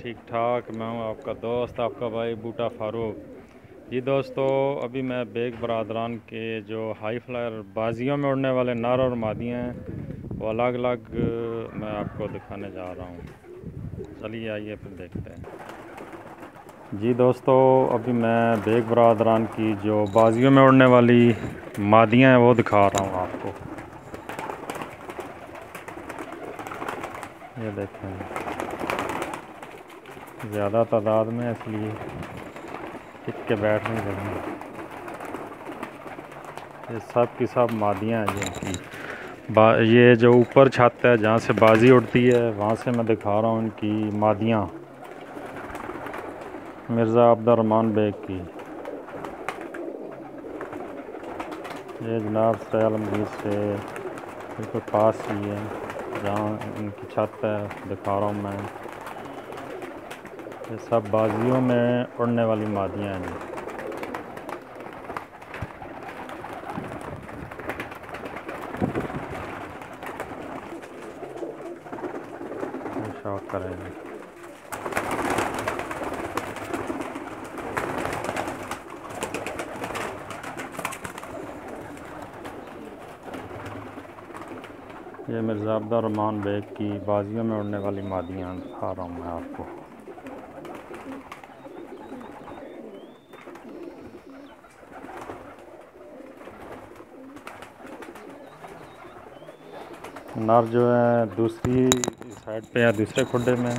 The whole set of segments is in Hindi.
ठीक ठाक। मैं हूं आपका दोस्त, आपका भाई बूटा फारूक जी। दोस्तों, अभी मैं बेग बरादरान के जो हाई फ्लायर बाजियों में उड़ने वाले नर और मादियाँ हैं वो अलग अलग मैं आपको दिखाने जा रहा हूं। चलिए आइए फिर देखते हैं जी। दोस्तों, अभी मैं बेग बरादरान की जो बाजियों में उड़ने वाली मादियाँ हैं वो दिखा रहा हूँ आपको। ये देखें, ज़्यादा तादाद में, इसलिए टिक के बैठ नहीं रही। ये सब की सब मादियाँ हैं जिनकी ये जो ऊपर छत है जहाँ से बाजी उड़ती है वहाँ से मैं दिखा रहा हूँ इनकी मादियाँ मिर्ज़ा अब्दुर्रहमान बेग की। ये जनाब सर आलमगीर से बिल्कुल पास ही है जहाँ इनकी छत है, दिखा रहा हूँ मैं। ये सब बाजियों में उड़ने वाली मादियाँ हैं। शौक करेंगे। ये मिर्ज़ा अब्दुर्रहमान बेग की बाजियों में उड़ने वाली मादियाँ दिखा रहा हूँ मैं आपको। नर जो है दूसरी साइड पे या दूसरे खुड्डे में,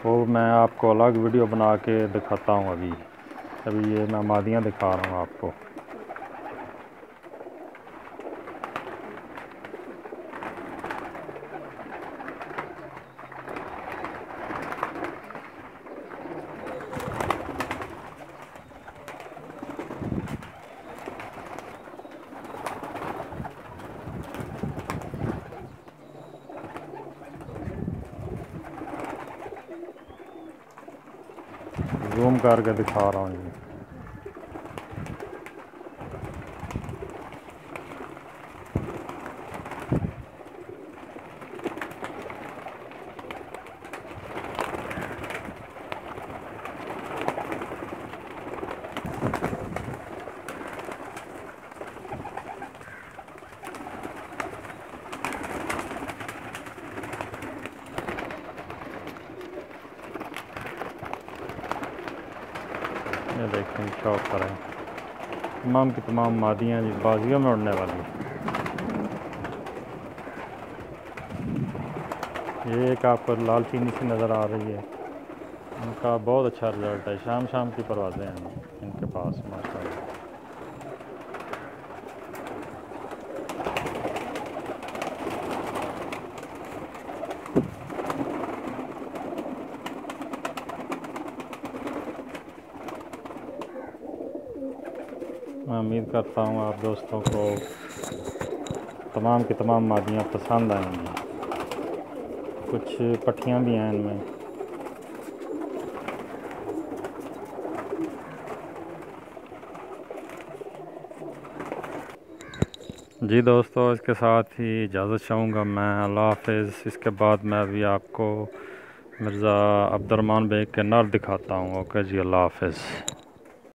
वो मैं आपको अलग वीडियो बना के दिखाता हूँ। अभी ये मैं मादियाँ दिखा रहा हूँ आपको। जूम करके दिखा रहा हूँ ये देखें, शौक करें। तमाम की तमाम मादियाँ जी बाजियों में उड़ने वाली। ये एक आपको लाल चीनी सी नज़र आ रही है, उनका बहुत अच्छा रिज़ल्ट है। शाम शाम की परवाज़ें हैं इनके पास माशाल्लाह। मैं उम्मीद करता हूँ आप दोस्तों को तमाम की तमाम मादियाँ पसंद आएंगी। कुछ पट्टियाँ भी हैं इनमें। जी दोस्तों, इसके साथ ही इजाज़त चाहूँगा मैं। अल्लाह हाफ़िज़। इसके बाद मैं अभी आपको मिर्ज़ा अब्दुर्रहमान बेग के नर दिखाता हूँ। ओके जी, अल्लाह हाफ़िज़।